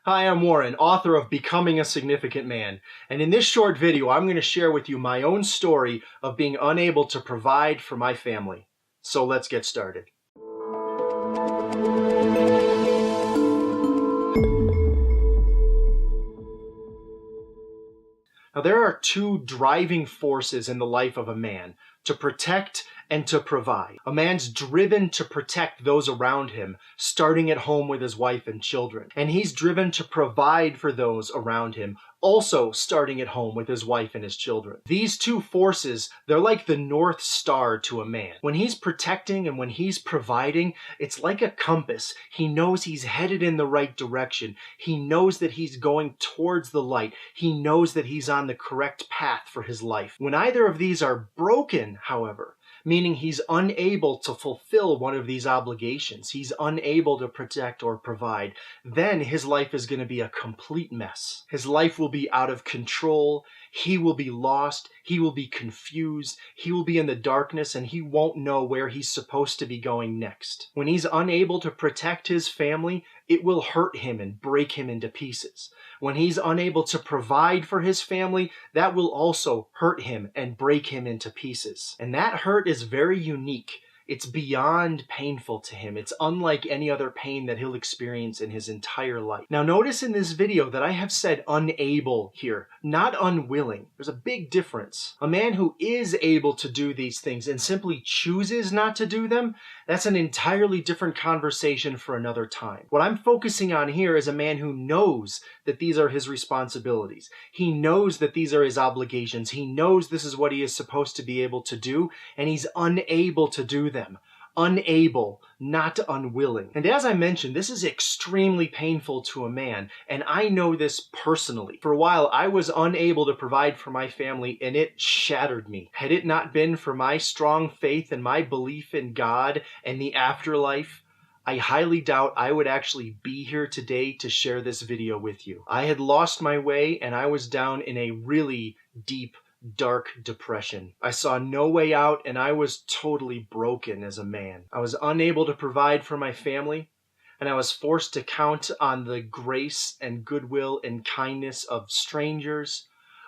Hi, I'm Warren, author of Becoming a Significant Man, and in this short video I'm going to share with you my own story of being unable to provide for my family. So let's get started. Now there are two driving forces in the life of a man: to protect and to provide. A man's driven to protect those around him, starting at home with his wife and children. And he's driven to provide for those around him, also starting at home with his wife and his children. These two forces, they're like the North Star to a man. When he's protecting and when he's providing, it's like a compass. He knows he's headed in the right direction. He knows that he's going towards the light. He knows that he's on the correct path for his life. When either of these are broken, however, meaning he's unable to fulfill one of these obligations, he's unable to protect or provide, then his life is going to be a complete mess. His life will be out of control, he will be lost, he will be confused, he will be in the darkness, and he won't know where he's supposed to be going next. When he's unable to protect his family, it will hurt him and break him into pieces. When he's unable to provide for his family, that will also hurt him and break him into pieces. And that hurt is very unique. It's beyond painful to him. It's unlike any other pain that he'll experience in his entire life. Now notice in this video that I have said unable here, not unwilling. There's a big difference. A man who is able to do these things and simply chooses not to do them, that's an entirely different conversation for another time. What I'm focusing on here is a man who knows that these are his responsibilities. He knows that these are his obligations. He knows this is what he is supposed to be able to do, and he's unable to do them. Unable, not unwilling. And as I mentioned, this is extremely painful to a man, and I know this personally. For a while, I was unable to provide for my family, and it shattered me. Had it not been for my strong faith and my belief in God and the afterlife, I highly doubt I would actually be here today to share this video with you. I had lost my way, and I was down in a really deep, dark depression. I saw no way out, and I was totally broken as a man. I was unable to provide for my family, and I was forced to count on the grace and goodwill and kindness of strangers,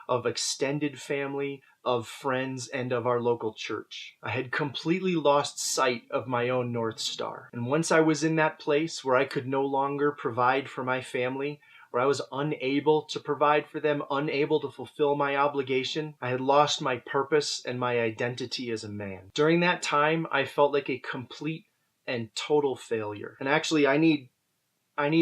of extended family, of friends, and of our local church. I had completely lost sight of my own North Star. And once I was in that place where I could no longer provide for my family, where I was unable to provide for them, unable to fulfill my obligation, I had lost my purpose and my identity as a man. During that time, I felt like a complete and total failure. And actually, I need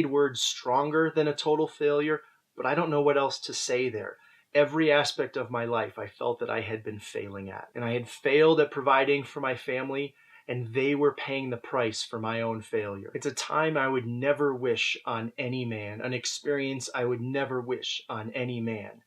words stronger than a total failure, but I don't know what else to say there. Every aspect of my life I felt that I had been failing at. And I had failed at providing for my family, and they were paying the price for my own failure. It's a time I would never wish on any man, an experience I would never wish on any man.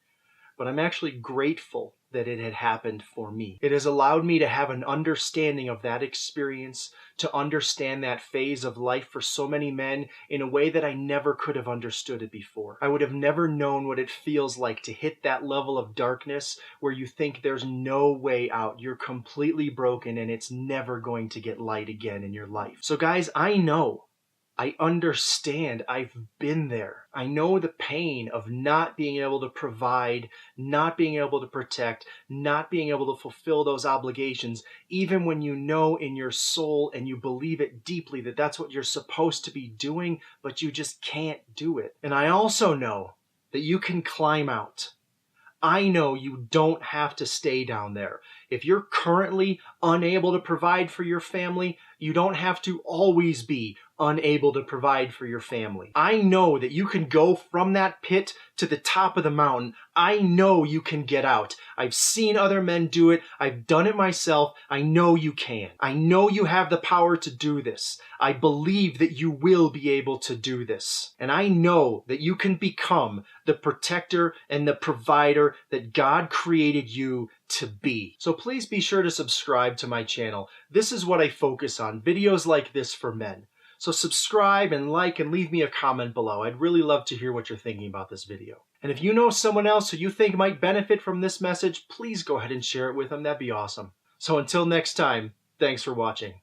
But I'm actually grateful that it had happened for me. It has allowed me to have an understanding of that experience, to understand that phase of life for so many men in a way that I never could have understood it before. I would have never known what it feels like to hit that level of darkness where you think there's no way out. You're completely broken and it's never going to get light again in your life. So guys, I understand. I've been there. I know the pain of not being able to provide, not being able to protect, not being able to fulfill those obligations, even when you know in your soul and you believe it deeply that that's what you're supposed to be doing, but you just can't do it. And I also know that you can climb out. I know you don't have to stay down there. If you're currently unable to provide for your family, you don't have to always be unable to provide for your family. I know that you can go from that pit to the top of the mountain. I know you can get out. I've seen other men do it. I've done it myself. I know you can. I know you have the power to do this. I believe that you will be able to do this. And I know that you can become the protector and the provider that God created you to be. So please be sure to subscribe to my channel. This is what I focus on, videos like this for men. So subscribe and like and leave me a comment below. I'd really love to hear what you're thinking about this video. And if you know someone else who you think might benefit from this message, please go ahead and share it with them. That'd be awesome. So until next time, thanks for watching.